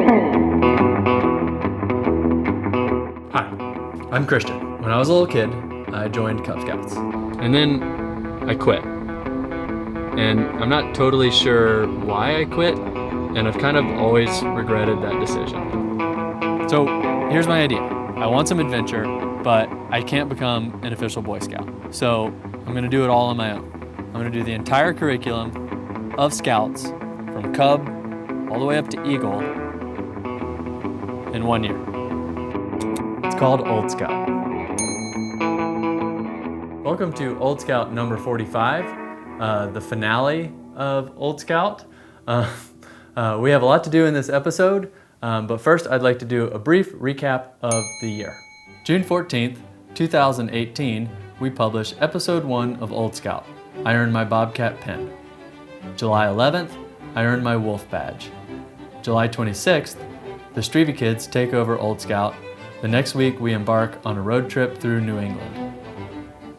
Hi, I'm Christian. When I was a little kid, I joined Cub Scouts. And then I quit. And I'm not totally sure why I quit, and I've kind of always regretted that decision. So here's my idea. I want some adventure, but I can't become an official Boy Scout. So I'm gonna do it all on my own. I'm gonna do the entire curriculum of Scouts from Cub all the way up to Eagle in 1 year. It's called Old Scout. Welcome to Old Scout number 45, the finale of Old Scout. We have a lot to do in this episode, but first I'd like to do a brief recap of the year. June 14th, 2018, we published episode 1 of Old Scout. I earned my Bobcat pin. July 11th, I earned my Wolf badge. July 26th, the Strevey kids take over Old Scout. The next week we embark on a road trip through New England.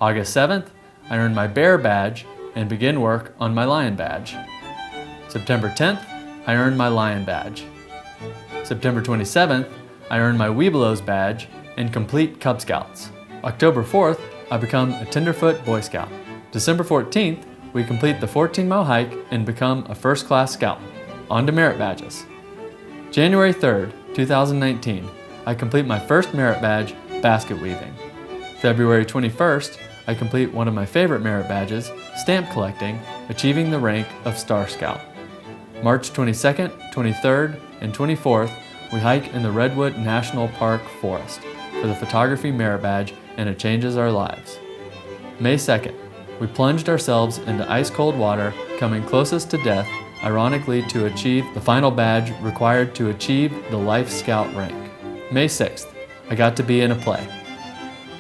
August 7th, I earned my Bear badge and begin work on my Lion badge. September 10th, I earned my Lion badge. September 27th, I earned my Webelos badge and complete Cub Scouts. October 4th, I become a Tenderfoot Boy Scout. December 14th, we complete the 14-mile hike and become a first-class Scout. On to merit badges. January 3rd, 2019, I complete my first merit badge, basket weaving. February 21st, I complete one of my favorite merit badges, stamp collecting, achieving the rank of Star Scout. March 22nd, 23rd, and 24th, we hike in the Redwood National Park Forest for the photography merit badge, and it changes our lives. May 2nd, we plunged ourselves into ice-cold water, coming closest to death, ironically to achieve the final badge required to achieve the Life Scout rank. May 6th, I got to be in a play.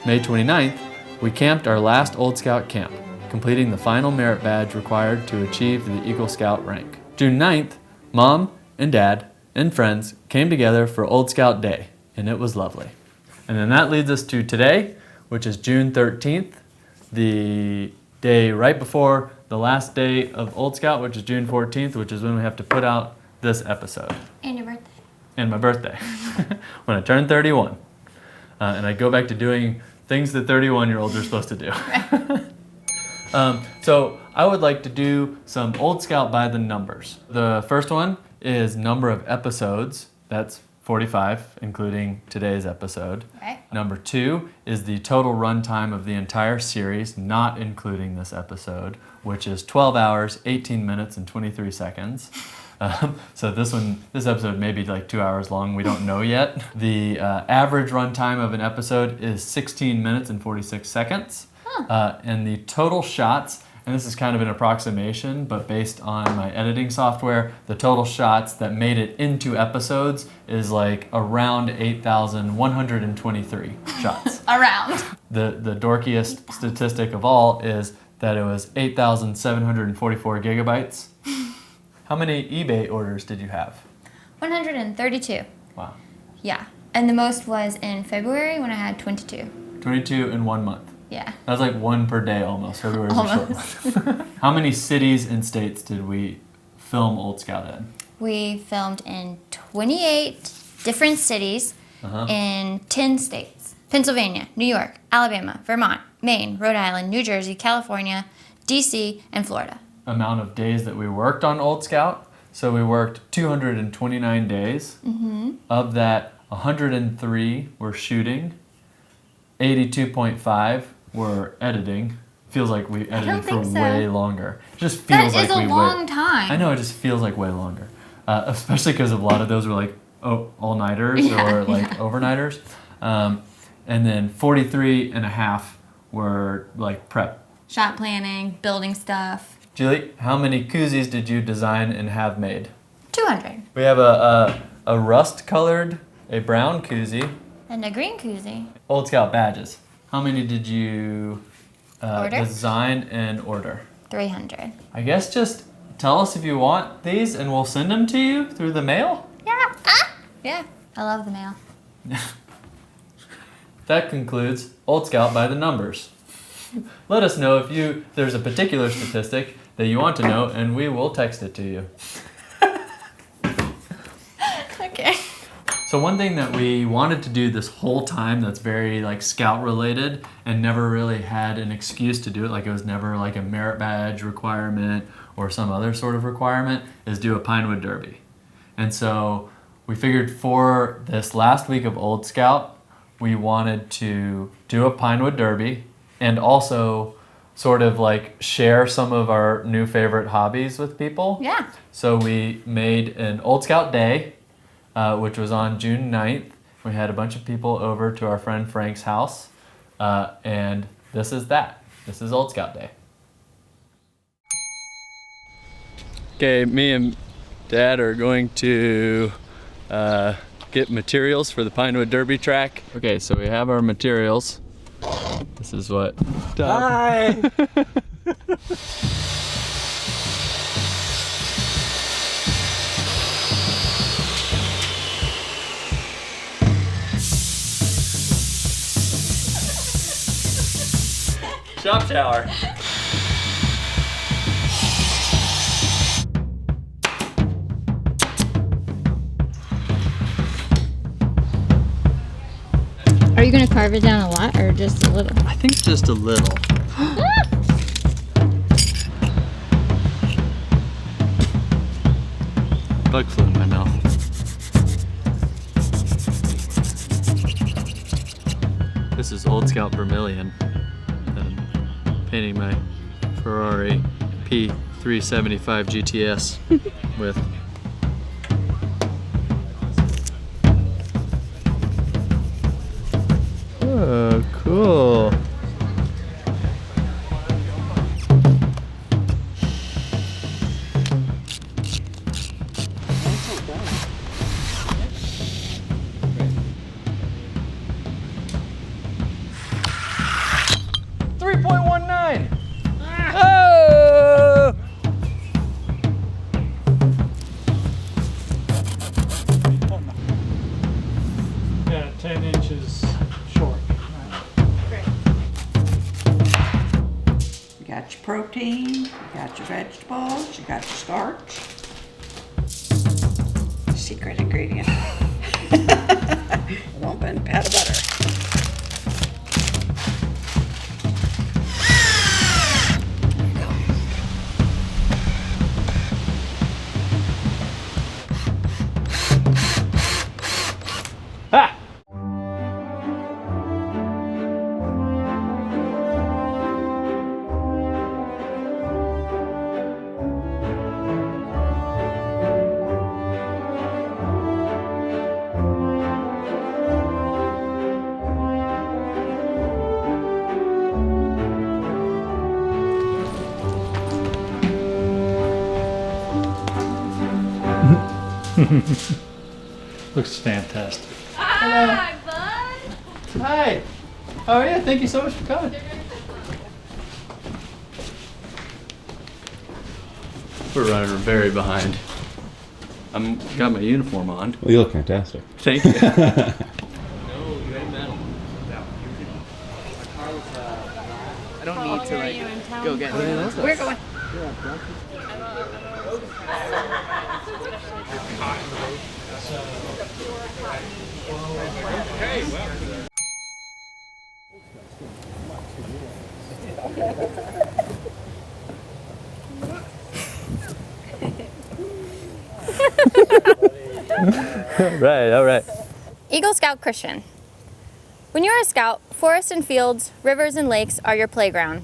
May 29th, we camped our last Old Scout camp, completing the final merit badge required to achieve the Eagle Scout rank. June 9th, Mom and Dad and friends came together for Old Scout Day, and it was lovely. And then that leads us to today, which is June 13th, the day right before the last day of Old Scout, which is June 14th, which is when we have to put out this episode. And your birthday. And my birthday, when I turn 31. And I go back to doing things that 31-year-olds are supposed to do. So I would like to do some Old Scout by the numbers. The first one is number of episodes. That's 45, including today's episode. Okay. Number 2 is the total runtime of the entire series, not including this episode, which is 12 hours, 18 minutes, and 23 seconds. So this episode may be like 2 hours long. We don't know yet. The average runtime of an episode is 16 minutes and 46 seconds. And the total shots, and this is kind of an approximation, but based on my editing software, the total shots that made it into episodes is like around 8,123 shots. Around. The dorkiest statistic of all is that it was 8,744 gigabytes. How many eBay orders did you have? 132. Wow. Yeah. And the most was in February when I had 22. 22 in 1 month. Yeah. That was like one per day almost. February was a short month. How many cities and states did we film Old Scout in? We filmed in 28 different cities in 10 states. Pennsylvania, New York, Alabama, Vermont, Maine, Rhode Island, New Jersey, California, DC, and Florida. Amount of days that we worked on Old Scout. So we worked 229 days. Of that, 103 were shooting, 82.5 were editing. Feels like we edited for way longer. It just feels like that is a long time. I know, it just feels like way longer. Especially because a lot of those were like all-nighters or like overnighters. And then 43 and a half were like prep. Shot planning, building stuff. Julie, how many koozies did you design and have made? 200. We have a rust-colored, a brown koozie. And a green koozie. Old Scout badges. How many did you Order? Design and order? 300. I guess just tell us if you want these and we'll send them to you through the mail. Yeah. Yeah. I love the mail. That concludes Old Scout by the numbers. Let us know if there's a particular statistic that you want to know, and we will text it to you. Okay. So one thing that we wanted to do this whole time that's very like scout related and never really had an excuse to do it, like it was never like a merit badge requirement or some other sort of requirement, is do a Pinewood Derby. And so we figured for this last week of Old Scout, we wanted to do a Pinewood Derby and also sort of like share some of our new favorite hobbies with people. Yeah. So we made an Old Scout Day, which was on June 9th. We had a bunch of people over to our friend Frank's house, and this is that. This is Old Scout Day. Okay, me and Dad are going to get materials for the Pinewood Derby track. Okay, so we have our materials. This is what... Hi! Shop shower. Are you going to carve it down a lot or just a little? I think just a little. Bug flew in my mouth. This is Old Scout Vermilion. I'm painting my Ferrari P375 GTS with. Oh, cool. Oh! Yeah, 10 inches short. You got your protein, you got your vegetables, you got your starch. Secret ingredient. A little bit of pat of butter. There you go. Ha! Looks fantastic. Hi, bud. Hi. Oh yeah, thank you so much for coming. We're running very behind. I'm got my uniform on. Well, you look fantastic. Thank you. I don't need to like go get it. We're going. All right. Eagle Scout Christian. When you're a scout, forests and fields, rivers and lakes are your playground.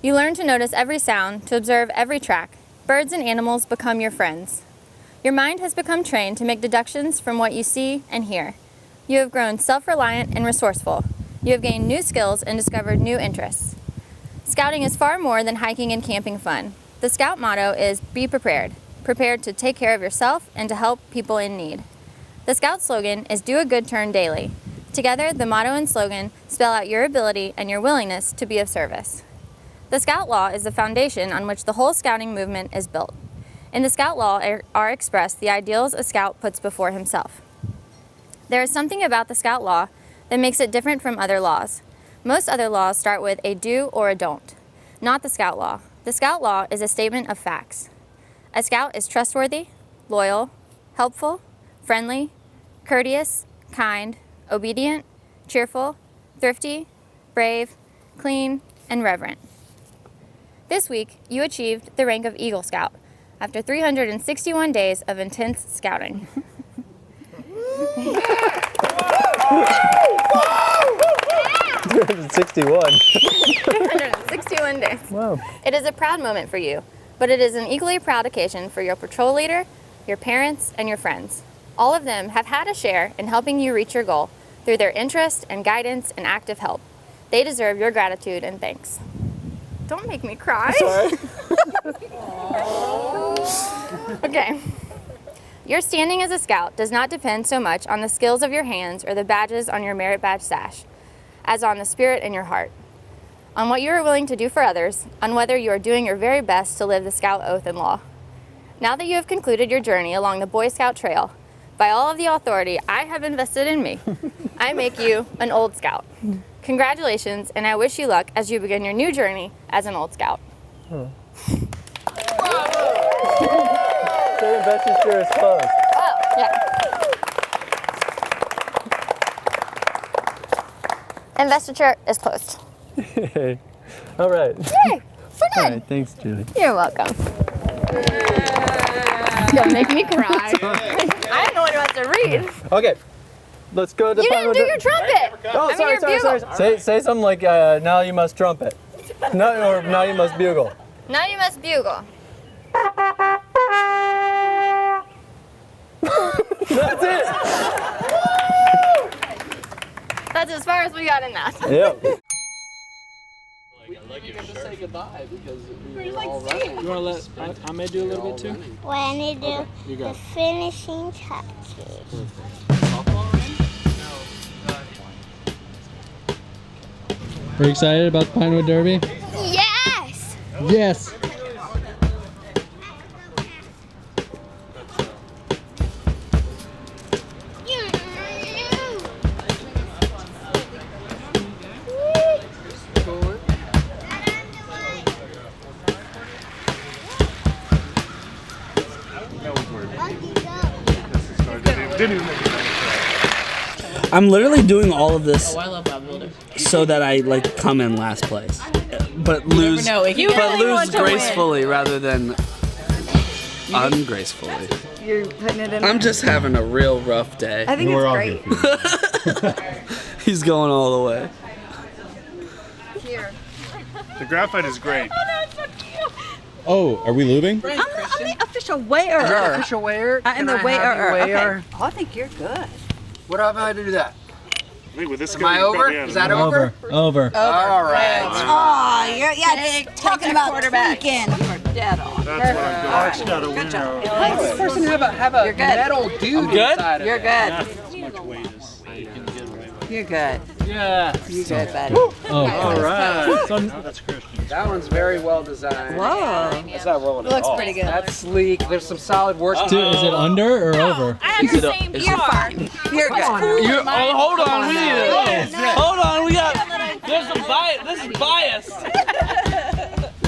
You learn to notice every sound, to observe every track. Birds and animals become your friends. Your mind has become trained to make deductions from what you see and hear. You have grown self-reliant and resourceful. You have gained new skills and discovered new interests. Scouting is far more than hiking and camping fun. The Scout motto is be prepared. Prepared to take care of yourself and to help people in need. The Scout slogan is do a good turn daily. Together, the motto and slogan spell out your ability and your willingness to be of service. The Scout Law is the foundation on which the whole Scouting movement is built. In the Scout Law are expressed the ideals a Scout puts before himself. There is something about the Scout Law that makes it different from other laws. Most other laws start with a do or a don't. Not the Scout Law. The Scout Law is a statement of facts. A Scout is trustworthy, loyal, helpful, friendly, courteous, kind, obedient, cheerful, thrifty, brave, clean, and reverent. This week, you achieved the rank of Eagle Scout after 361 days of intense scouting. 361. 361 days. Wow. It is a proud moment for you, but it is an equally proud occasion for your patrol leader, your parents, and your friends. All of them have had a share in helping you reach your goal through their interest and guidance and active help. They deserve your gratitude and thanks. Don't make me cry. Sorry. Okay. Your standing as a scout does not depend so much on the skills of your hands or the badges on your merit badge sash, as on the spirit in your heart, on what you are willing to do for others, on whether you are doing your very best to live the Scout oath and law. Now that you have concluded your journey along the Boy Scout trail, by all of the authority I have invested in me, I make you an Old Scout. Congratulations, and I wish you luck as you begin your new journey as an Old Scout. So the investiture is closed. Oh, yeah. Investiture is closed. All right. Yay! We're All done. right, thanks, Julie. You're welcome. Don't make me cry. I'm the one who has to read. Okay, let's go to You didn't Pinewood. do your trumpet. Oh, sorry. Say something like, now you must trumpet. No, or now you must bugle. Now you must bugle. That's it. That's as far as we got in that. Yep. We get to say goodbye because we You were all running. want to let I may do a little bit too? When they do You got the it. finishing touches. Are you excited about the Pinewood Derby? Yes! Yes. I'm literally doing all of this so that I like come in last place, but lose, gracefully rather than ungracefully. You're putting it in. I'm just having a real rough day. I think it's great. He's going all the way. The graphite is great. Oh, are we lubing? I'm the official wearer. Official wearer? I'm the Can I have you wearer. weigh Okay. Oh, I think you're good. What have I to do that? Wait, with this Am I over? Is that over? Over. All right. Oh, you're talking about quarterback. tweaking. You are dead on. That's what I'm Arch got a Good winner. job. How does this person have a You're good. metal dude inside of You're it? good. much weight as you can get away with. You're good. Yeah. You're good, buddy. Oh, All right. So, That's Christian. That one's very well designed. Whoa. That's not rolling at all. Pretty good. That's sleek. There's some solid work. dude, is it under or over? You're fine. You're good. Hold on, we need it. Hold on, we got. There's some bias. This is biased.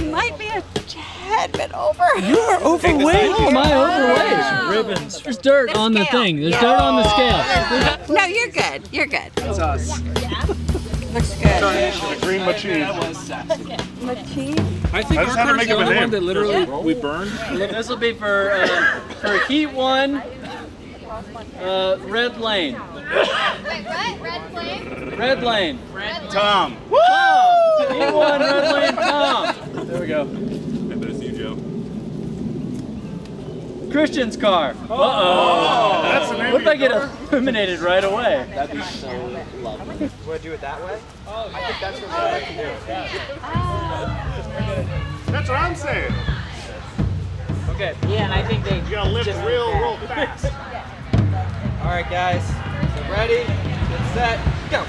You might be a tad bit over. You are overweight. Oh, am I overweight? ribbons. There's dirt on the thing. There's dirt on the scale. No, you're good. You're good. That's us. Looks good. The green machine. I think I just our had to car's make the up a only name. one that literally we burned. This will be for Heat 1, Red Lane. Wait, what? Red flame? Red Lane. Tom. Tom. Heat 1, Red Lane, Tom. There we go. There's you, Joe. Christian's car. Uh-oh. That's the name What if of I your get car? eliminated right away? That'd be so lovely. You want to do it that way? Oh, I think that's what we like to do. That's what I'm saying. Okay. Yeah, and I think they. You gotta lift real fast. All right, guys. So ready, get set, go.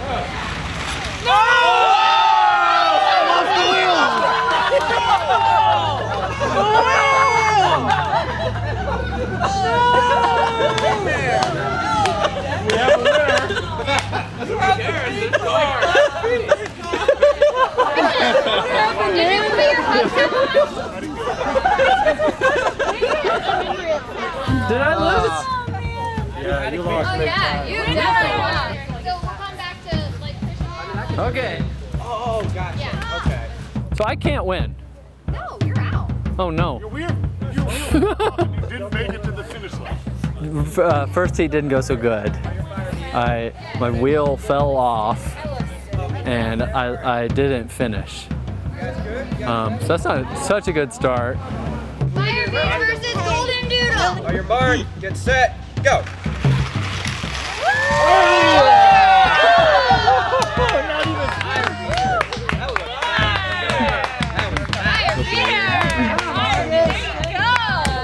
Did I lose? Yeah, you lost. Yeah, you never won. So I can't win. No, you're out. Oh no. You didn't make it to the finish line. First heat didn't go so good. My wheel fell off and I didn't finish. So that's not such a good start. Fire beater versus golden doodle. On your mark, get set, go. Fire beater.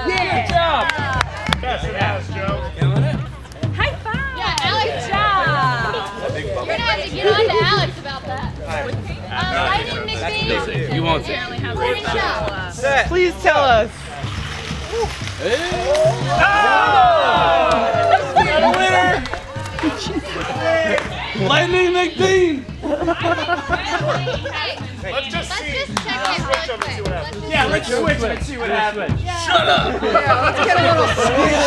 Good job. Pass it out, Joe. High five. Yeah, Alex job. You're gonna have to get on to Alex about that. Lightning McBean. You won't say. Morning show. Set. Please tell us. Winner. Lightning McBean. Let's just Let's see. just check it really quick. Yeah, let's switch and see what happens. Shut up. Let's get a little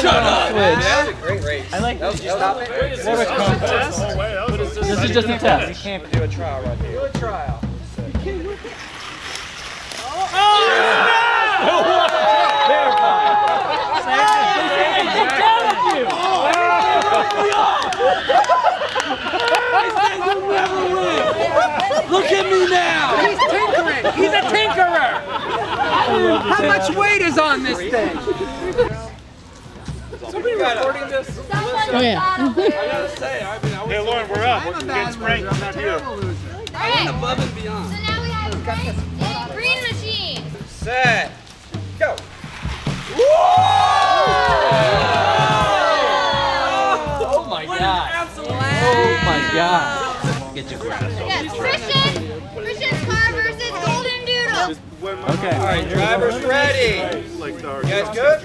Shut up. That was a great race. I like that. Did you stop it? What a contest. This is just a test. We can't do a trial right here. Do a trial. Look at me now. He's tinkering. He's a tinkerer. How much weight is on this thing? Somebody recording this? Oh yeah. I gotta say, I Hey, Lauren, we're up. We're against Frank. I'm a terrible loser. Alright, Above and beyond. so now we have Grace and Green Machine. Set, go. Oh my god. Oh my god. Get your grass. Yes, Christian's car versus Golden Doodle. Okay. All right, drivers ready. Like our You guys good?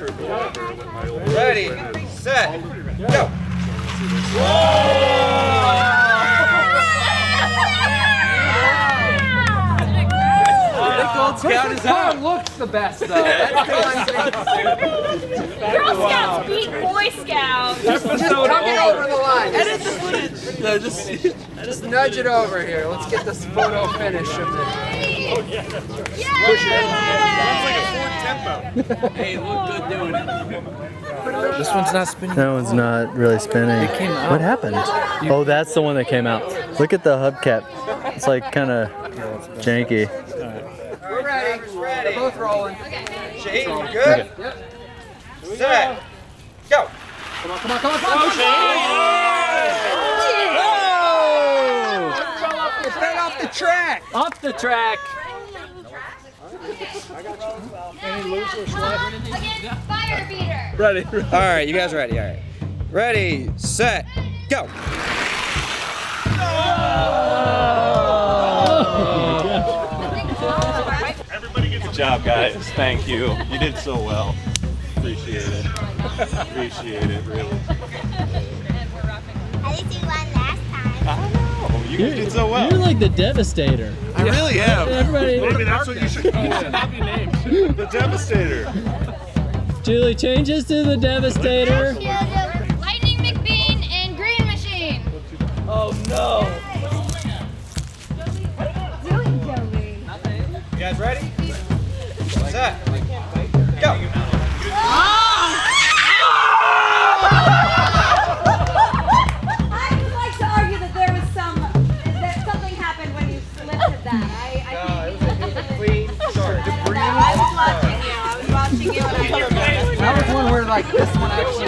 Ready, set, go. Gold Scout is out. Looks the best though. That's the Girl Scouts beat Boy Scouts. Just tuck it over the line. Edit the footage. No, Just nudge it over here. Let's get this photo finish of it. Hey, look good doing it. This one's not spinning. That one's not really spinning. It came out. What happened? Oh, that's the one that came out. Look at the hubcap. It's like kind of janky. We're ready. We're both rolling. Shane, you good? Yep. Set, go. Come on. Get that off the track. Off the track. Against Fire Beater. Ready. All right, you guys ready? All right. Ready, set, go. Everybody gets a job, guys. Thank you. You did so well. Appreciate it. Appreciate it, really. At least you won last time. I know. You guys did so well. You're like the Devastator. I really am. Everybody, Maybe that's what you should call it. Happy name. The Devastator. Julie changes to the Devastator. Lightning McBean and Green Machine. Oh no. You guys ready? Set, go. I would like to argue that there was that something happened when you lifted that. I think It was a clean start. I was watching you. I was watching you. That was one where like this one actually.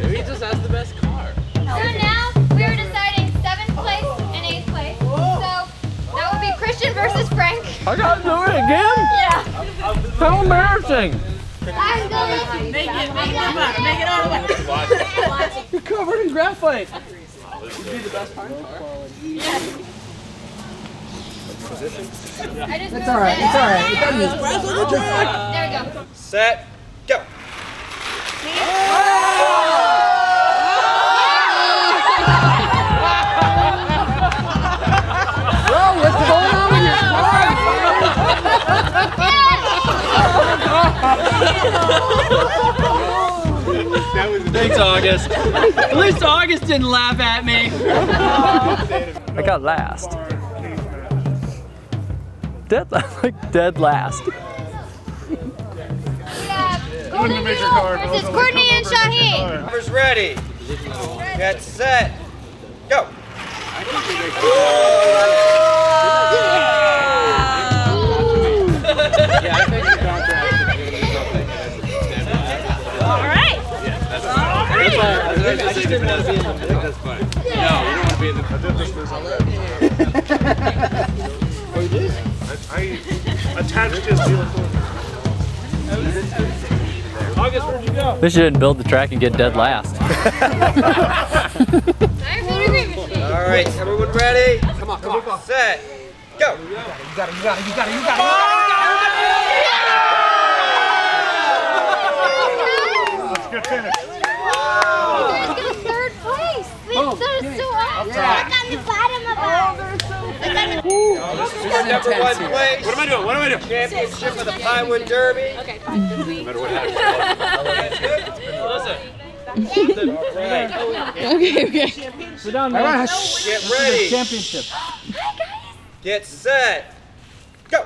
He just has the best car. So now we're deciding 7th place and 8th place. So that would be Christian versus Frank. I gotta do it again? Yeah. How embarrassing. I'm going to Make it all the way. You're covered in graphite. It's all right. It's all right. It doesn't. There we go. Set, go. Bro, what's going on with your Thanks, August. At least August didn't laugh at me. I got last. dead last. We have Golden Eagle versus Courtney and Shaheen. Numbers ready. Get set. Go. All right. I just didn't want to be in the middle. That's fine. No, you don't want to be in the Oh, you did? I attached his vehicle. August, where'd you go? Wish you didn't build the track and get dead last. All right, everyone ready? Come on. Set. Go. You got it. Good finish. Third place. That is so awesome. Look on the bottom of us. Number 1 place. What am I doing? Championship of the Pinewood Derby. Okay, fine. No matter what happens. Okay. Sit down, man. Get ready. Championship. Get set. Go.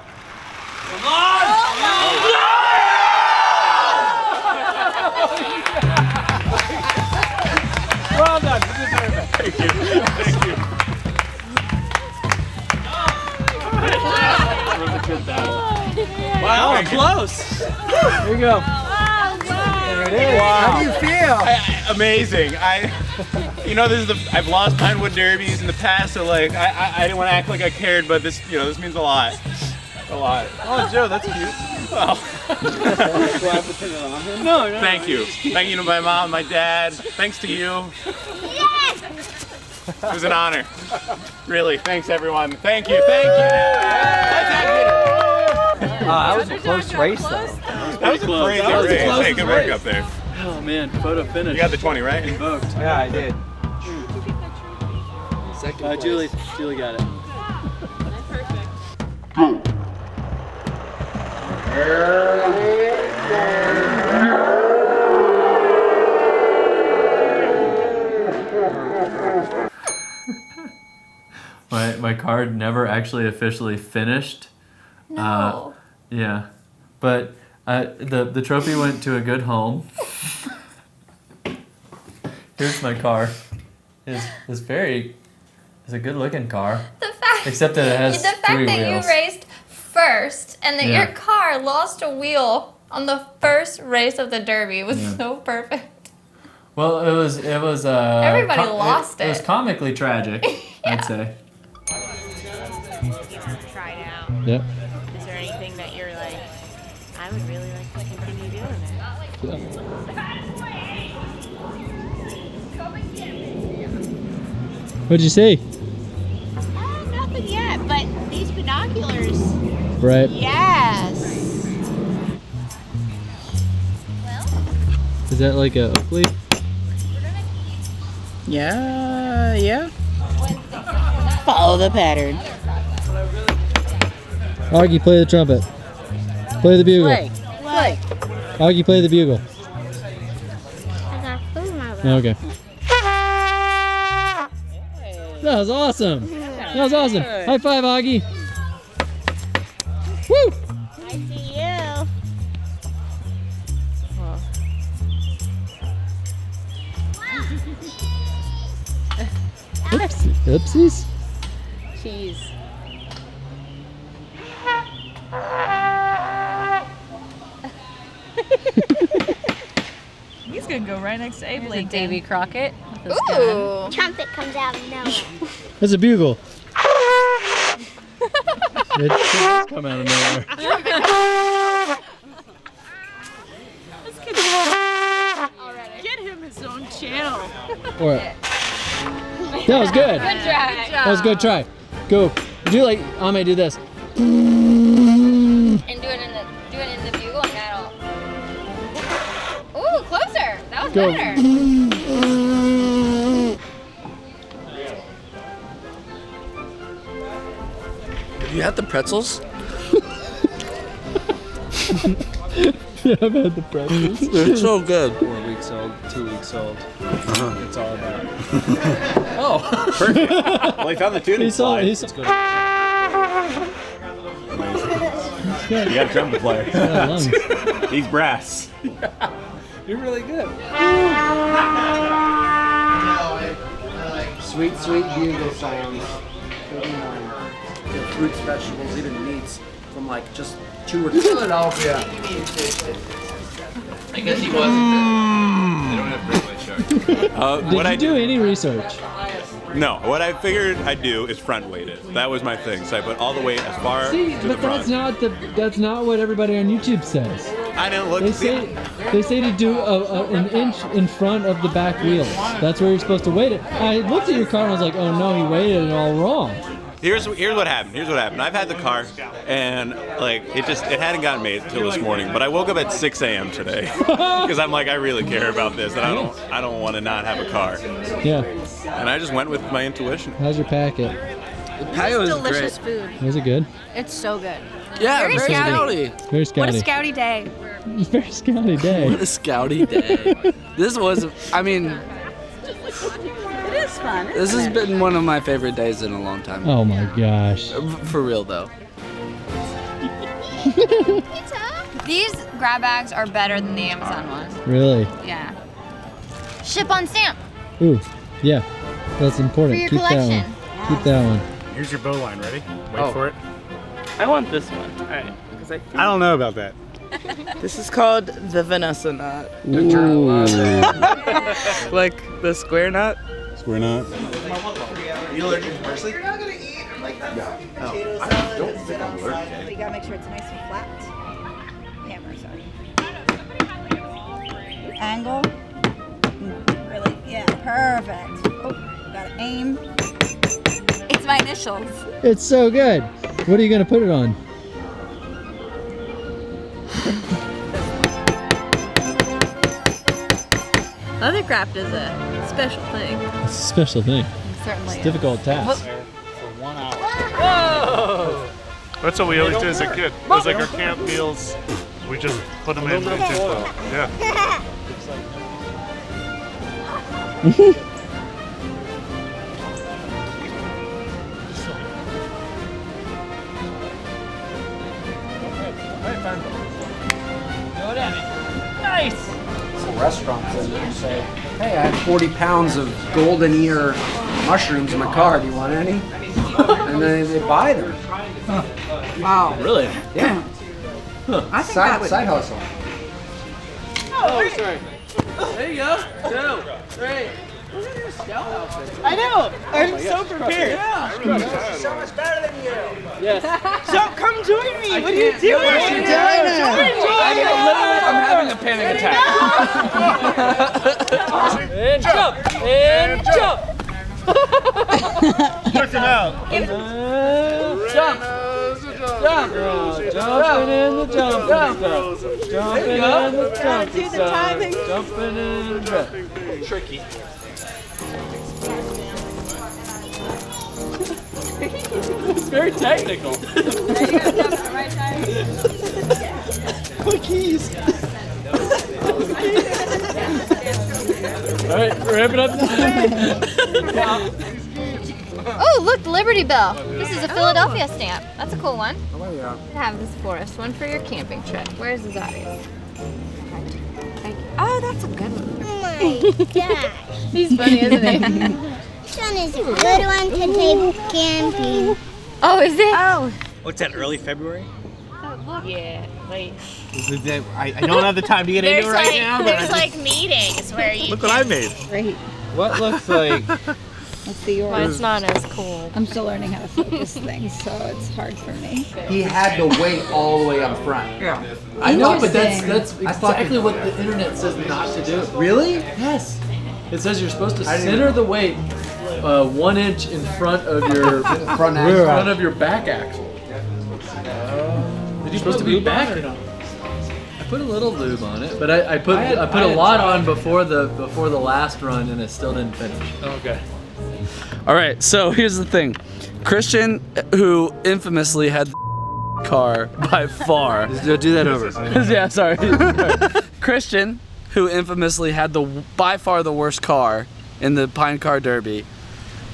Well done. You deserve it. Thank you. That was a good battle. Wow, close. Here you go. There it is. Wow. How do you feel? Amazing. I've lost Pinewood Derbies in the past, so like I didn't want to act like I cared, but this means a lot. A lot. Oh, Joe, that's cute. Well, Do I have to put it on him? No. thank you. Thank you to my mom, my dad. Thanks to you. It was an honor. Really, thanks everyone. Thank you. That was a close race, though. That was a crazy race. Hey, good work up there. Oh man, photo finish. You got the 20, right? Invoked. Yeah, I did. Julie got it. My card never actually officially finished. No. Yeah, but the trophy went to a good home. Here's my car. It's a good looking car. Except that it has the fact three that wheels. you raced first and that your car lost a wheel on the first race of the Derby was so perfect. Well, it was. Everybody lost it. It was comically tragic, I'd say. Try it out. Yep. Is there anything that you're like, I would really like to continue doing it? What'd you see? Nothing yet, but these binoculars. Right. Yes. Is that like a oak leaf? Yeah. Follow the pattern. Augie, play the trumpet. Play the bugle. Play. Augie, play the bugle. Okay. That was awesome. That was awesome. High five, Augie. Woo! I see you. Oopsies. Cheese. He's gonna go right next to Abe Lincoln. Davy Crockett. Ooh. Trumpet comes out of nowhere. That's a bugle. It's come out of nowhere. Get him his own channel. Or, that was good. Good job. That was a good try. Go. Do like Ame, do this. And do it in the bugle and that'll. Ooh, closer. That was Go. better. You had the pretzels? Yeah, I've had the pretzels. They're so good. 4 weeks old, 2 weeks old. It's all about. Oh, perfect. Well, he found the tuning slide. He's Good. Amazing. You got a trumpet player. got lungs. He's brass. You're really good. Sweet, sweet bugle sounds. Fruits, vegetables, even meats from like just 2 or 3. Philadelphia. I guess he wasn't. They don't have great white shark. Did you do any research? No, what I figured I'd do is front weight it. That was my thing. So I put all the weight as far See, to the but front. that's not what everybody on YouTube says. I didn't look. They say to do an inch in front of the back wheels. That's where you're supposed to weight it. I looked at your car and I was like, oh no, he weighted it all wrong. Here's what happened. Here's what happened. I've had the car, and like it hadn't gotten made till this morning. But I woke up at 6 a.m. today because I'm like, I really care about this, and I don't want to not have a car. Yeah. And I just went with my intuition. How's your packet? The patio is Delicious great. food. Was it good? It's so good. Yeah, Very very scouty. scouty. Very scouty. What a scouty day. Very scouty day. What a scouty day. This was, I mean, It is fun. this has been one of my favorite days in a long time. Oh my gosh. For real though. These grab bags are better than the Amazon ones. Really? Yeah. Ship on stamp. Ooh, yeah. That's important. For your Keep collection. that one. Keep that one. Here's your bow line. Ready? Wait for it. I want this one. All right. I don't know about that. This is called the Vanessa knot. Ooh. Like the square knot. Square knot. You allergic to parsley? You're not gonna eat like that. No. I don't think I'm allergic. You gotta make sure it's nice and flat. Hammer, sorry. Angle. Really? Yeah, perfect. Oh, gotta aim. It's my initials. It's so good. What are you gonna put it on? Leathercraft is a special thing. It's a special thing. Certainly. It's a difficult task. That's what we always did as a kid. It was like our camp meals. We just put them in. Yeah. Nice. Some restaurants and say, hey, I have 40 pounds of golden ear mushrooms in my car. Do you want any? And then they buy them. Wow. Really? Yeah. I think that would... Side hustle. Oh, sorry. There you go. 2, 3. Look at your scout outfit. I know. I'm so prepared. Yeah. She's so much better than you. Yes. So come join me. What are you doing? I'm having a panic attack. And jump! And jump! Check him out. Jump. Jump. Jumping in the jump. Jumping in the jump. Do the timing. Jumping in the jump. Tricky. It's very technical. Cookies. All right, ramp it up. Oh, look, the Liberty Bell. This is a Philadelphia stamp. That's a cool one. Oh, yeah. I have this for us. One for your camping trip. Where's the Zodiac? Oh, that's a good one. Oh my gosh. He's funny, isn't he? This one is a good one to take camping. Oh, is it? Oh. What's that, early February? Yeah, like I don't have the time to get into it right now, but there's like meetings where you look what I made. Great. What looks like? Let's see yours. Mine's not as cool. I'm still learning how to focus things, so it's hard for me. He had to wait all the way up front. Yeah. I know, but Interesting. that's exactly what the internet says not to do. Really? Yes. It says you're supposed to center the weight 1 inch in front of your Front rear axle. front of your back axle. You're supposed to be back. I put a little lube on it, but I put a lot on before the last run, and it still didn't finish. Okay. All right, so here's the thing. Christian, who infamously had the car by far. Do that over. Yeah, sorry. Christian, who infamously had by far the worst car in the Pine Car Derby,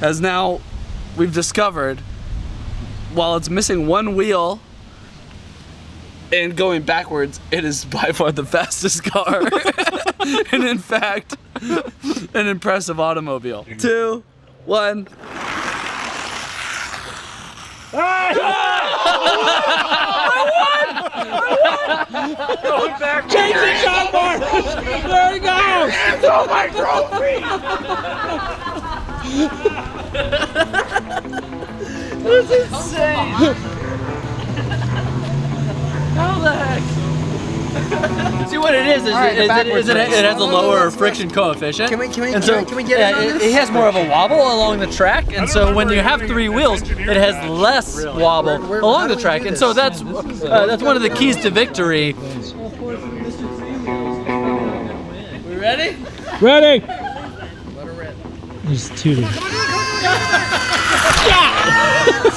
has now, we've discovered, while it's missing one wheel, And going backwards, it is by far the fastest car. And in fact, an impressive automobile. 2, 1. Going back. Change the chopper. There he goes. Hands on my trophy. This is insane. How the heck? See what it is? It has a lower friction coefficient. Can we and get it on this? It has more of a wobble along the track, and so when you have 3 wheels, it has less wobble along the track, and so that's one of the keys to victory. We ready? Ready? There's 2.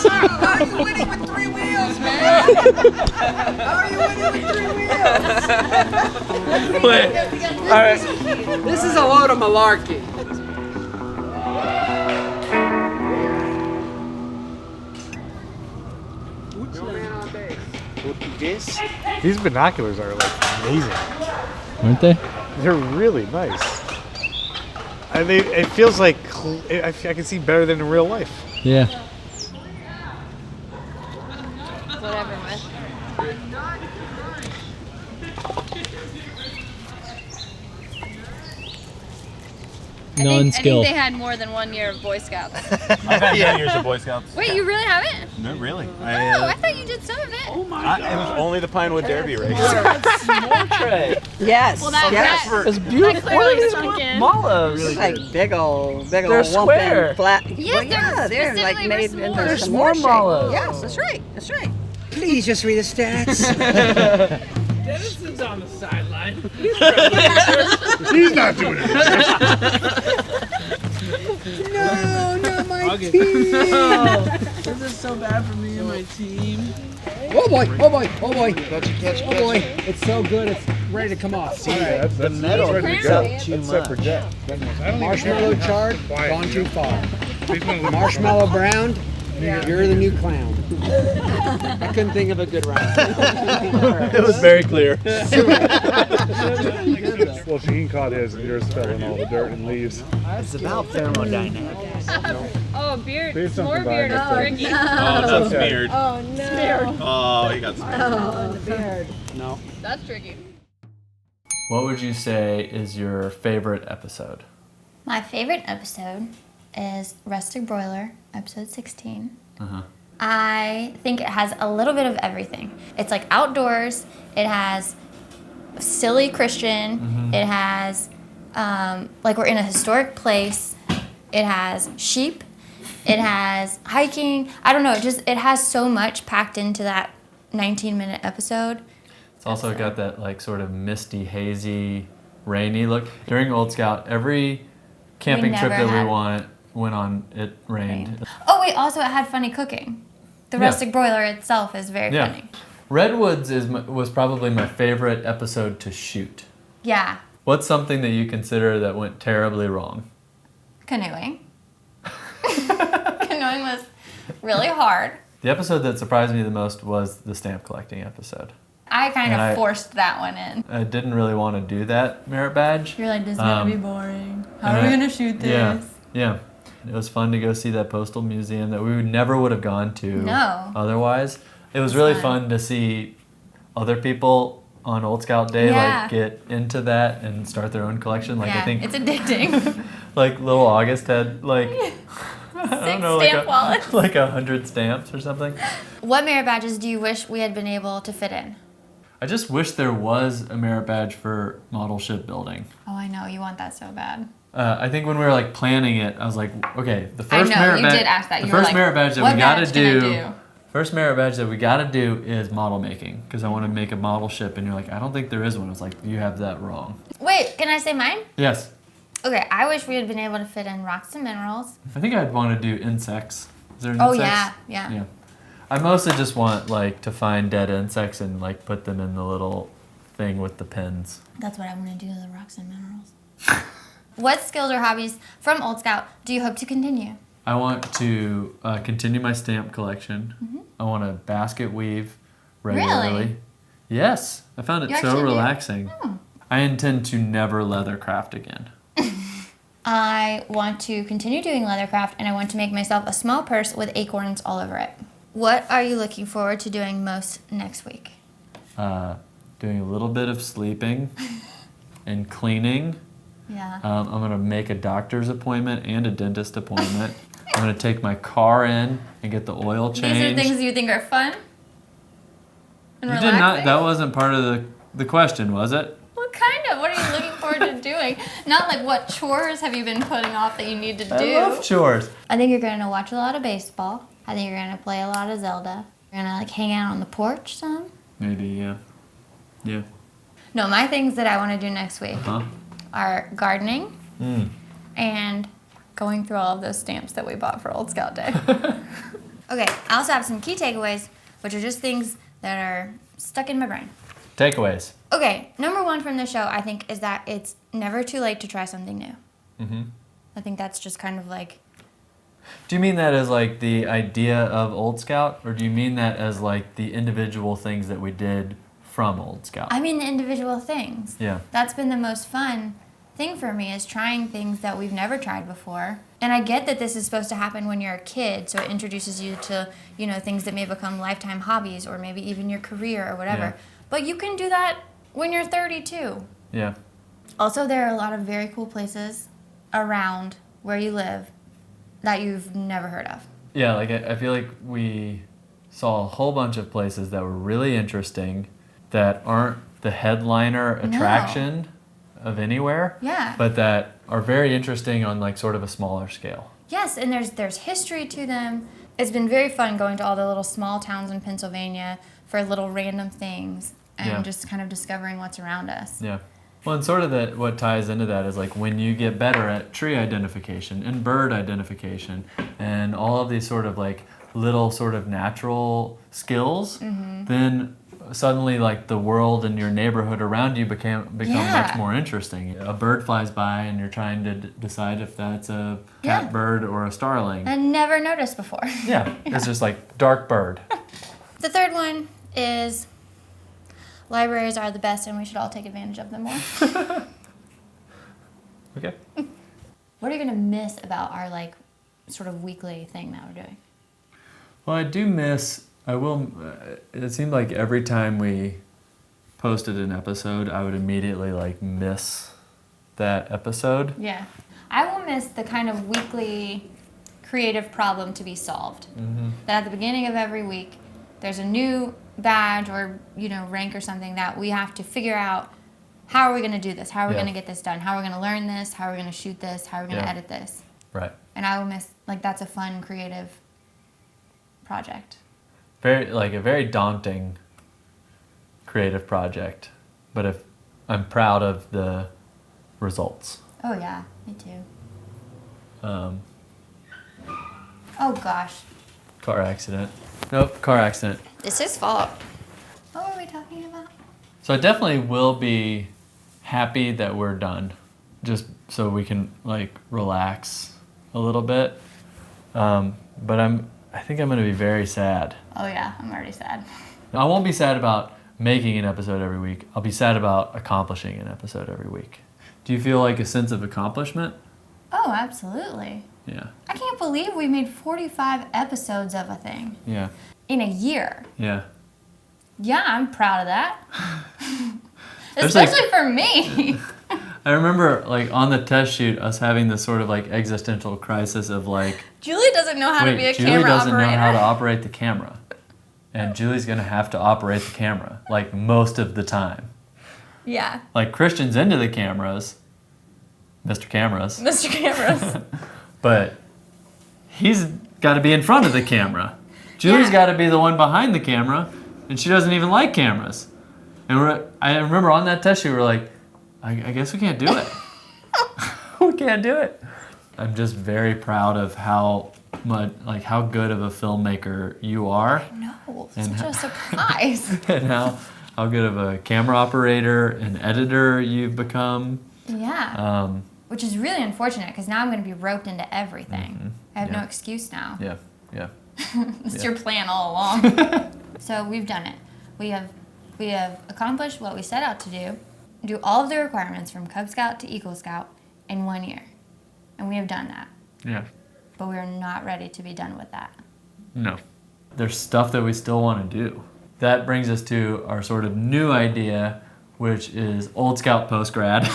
How are you winning with 3 wheels, man? How are you winning with 3 wheels? Wait. All right. This is a load of malarkey. These binoculars are like amazing. Aren't they? They're really nice. And it feels like I can see better than in real life. Yeah. Whatever, man. I think they had more than 1 year of Boy Scouts. I've had 10 years of Boy Scouts. Wait, you really haven't? No, really. I thought you did some of it. Oh my It was only the Pinewood Derby race. Small tray. Yes. Well, that It's beautiful. That clearly sunk in. Mallows. It's like big old They're square. flat. Yes, Well, yeah, they're like specifically made for into s'mores. some They're more s'more mallows. Yes, that's right. That's right. Please just read the stats. Dennison's on the sideline. He's not doing it. No, not my team. No. This is so bad for me and my team. Oh boy, oh boy, oh boy. Oh boy. It's so good, it's ready to come off. See, that's the metal. That's separate jet. Marshmallow charred, gone too far. Marshmallow browned, you're the new clown. I couldn't think of a good rhyme. It was very clear. Well, Shaheen caught his and yours fell in all the dirt and leaves. It's about thermodynamics. Oh, beard. There's something More beard is about it. tricky. Oh, that's smeared. Oh, no. Oh, he got smeared. Oh, the beard. No. That's tricky. What would you say is your favorite episode? My favorite episode is Rustic Broiler, episode 16. Uh-huh. I think it has a little bit of everything. It's like outdoors. It has silly Christian. Mm-hmm. It has like we're in a historic place. It has sheep. It has hiking. I don't know. It has so much packed into that 19-minute episode. It's also got that like sort of misty, hazy, rainy look. During Old Scout, every camping trip that we went on, it rained. Oh wait, also it had funny cooking. The Rustic Broiler itself is very funny. Redwoods was probably my favorite episode to shoot. Yeah. What's something that you consider that went terribly wrong? Canoeing. Canoeing was really hard. The episode that surprised me the most was the stamp collecting episode. I kind of forced that one in. I didn't really want to do that merit badge. You're like, this is going to be boring. How are we going to shoot this? Yeah. It was fun to go see that postal museum that we never would have gone to otherwise. It was really fun to see other people on Old Scout Day like get into that and start their own collection. Like I think it's addicting. like little August had like I don't know, stamp wallets. like 100 stamps or something. What merit badges do you wish we had been able to fit in? I just wish there was a merit badge for model ship building. Oh, I know. You want that so bad. I think when we were like planning it, I was like, okay, the first I know, merit you did ask that. The You were first like, merit badge that what we gotta badge can I do? First merit badge that we gotta do is model making because I want to make a model ship, and you're like, I don't think there is one. I was like, you have that wrong. Wait, can I say mine? Yes. Okay, I wish we had been able to fit in rocks and minerals. I think I'd want to do insects. Is there an Oh insects? yeah. I mostly just want like to find dead insects and like put them in the little thing with the pins. That's what I want to do to the rocks and minerals. What skills or hobbies from Old Scout do you hope to continue? I want to continue my stamp collection. Mm-hmm. I want to basket weave regularly. Really? Yes, I found it You so actually do? relaxing. Oh. I intend to never leathercraft again. I want to continue doing leathercraft, and I want to make myself a small purse with acorns all over it. What are you looking forward to doing most next week? Doing a little bit of sleeping and cleaning. Yeah. I'm going to make a doctor's appointment and a dentist appointment. I'm going to take my car in and get the oil changed. These are things you think are fun and You relaxing? did not. That wasn't part of the question, was it? What kind of? What are you looking forward to doing? Not like what chores have you been putting off that you need to do? I love chores. I think you're going to watch a lot of baseball. I think you're going to play a lot of Zelda. You're going to like hang out on the porch some. Maybe, yeah. Yeah. No, my things that I want to do next week are gardening and going through all of those stamps that we bought for Old Scout Day. Okay, I also have some key takeaways, which are just things that are stuck in my brain. Takeaways. Okay, number one from the show, I think, is that it's never too late to try something new. Mm-hmm. I think that's just kind of like... Do you mean that as like the idea of Old Scout, or do you mean that as like the individual things that we did from Old Scout? I mean the individual things. Yeah. That's been the most fun thing for me, is trying things that we've never tried before. And I get that this is supposed to happen when you're a kid, so it introduces you to, you know, things that may become lifetime hobbies or maybe even your career or whatever. Yeah. But you can do that when you're 32. Yeah. Also, there are a lot of very cool places around where you live that you've never heard of. Yeah, like I feel like we saw a whole bunch of places that were really interesting that aren't the headliner attraction of anywhere. Yeah. But that are very interesting on like sort of a smaller scale. Yes, and there's history to them. It's been very fun going to all the little small towns in Pennsylvania for little random things and just kind of discovering what's around us. Yeah. Well, and sort of that what ties into that is like when you get better at tree identification and bird identification and all of these sort of like little sort of natural skills, then suddenly like the world and your neighborhood around you become much more interesting. A bird flies by and you're trying to decide if that's a catbird or a starling. I never noticed before. Yeah, it's just like dark bird. The third one is libraries are the best and we should all take advantage of them more. Okay. What are you going to miss about our like sort of weekly thing that we're doing? Well, I do miss, it seemed like every time we posted an episode, I would immediately like miss that episode. Yeah. I will miss the kind of weekly creative problem to be solved. That at the beginning of every week, there's a new badge or, you know, rank or something that we have to figure out, how are we going to do this? How are we going to get this done? How are we going to learn this? How are we going to shoot this? How are we going to edit this? Right. And I will miss, like, that's a fun, creative project. A very daunting creative project, but if I'm proud of the results. Oh yeah, me too. Um, oh gosh. Car accident. Nope, car accident. It's his fault. What were we talking about? So I definitely will be happy that we're done, just so we can like relax a little bit. But I think I'm gonna be very sad. Oh yeah, I'm already sad. I won't be sad about making an episode every week. I'll be sad about accomplishing an episode every week. Do you feel like a sense of accomplishment? Oh, absolutely. Yeah. I can't believe we made 45 episodes of a thing. Yeah. In a year. Yeah. Yeah, I'm proud of that. There's Especially for me. I remember like on the test shoot us having this sort of like existential crisis of like Julie doesn't know how to be a camera Julie doesn't operator. know how to operate the camera. And Julie's gonna have to operate the camera like most of the time. Yeah. Like Christian's into the cameras, Mr. Cameras. Mr. Cameras. But he's got to be in front of the camera. Julie's got to be the one behind the camera, and she doesn't even like cameras. And I remember on that test, you were like, I guess we can't do it. We can't do it. I'm just very proud of how good of a filmmaker you are. I know, such a surprise. And how good of a camera operator and editor you've become. Yeah. Which is really unfortunate because now I'm going to be roped into everything. I have no excuse now. Yeah. It's your plan all along. So we've done it. We have we have accomplished what we set out to do all of the requirements from Cub Scout to Eagle Scout in 1 year. And we have done that. Yeah. But we're not ready to be done with that. No. There's stuff that we still want to do. That brings us to our sort of new idea, which is Old Scout Post-Grad.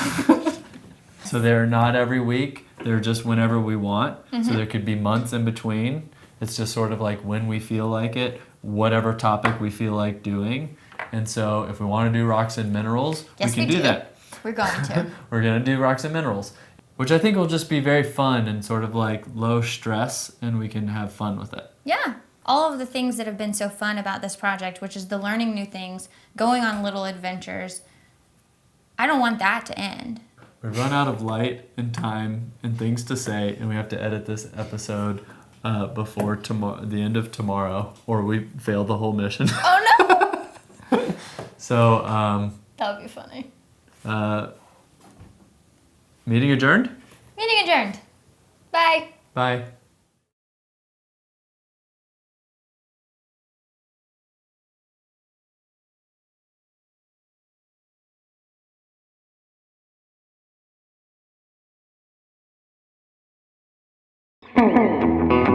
So they're not every week. They're just whenever we want. So there could be months in between. It's just sort of like when we feel like it, whatever topic we feel like doing. And so if we want to do rocks and minerals, Yes, we can do that. We're going to. We're going to do rocks and minerals, which I think will just be very fun and sort of like low stress, and we can have fun with it. Yeah. All of the things that have been so fun about this project, which is the learning new things, going on little adventures, I don't want that to end. We run out of light and time and things to say, and we have to edit this episode before the end of tomorrow, or we fail the whole mission. Oh no! So, that would be funny. Meeting adjourned? Meeting adjourned. Bye. Bye. Thank you.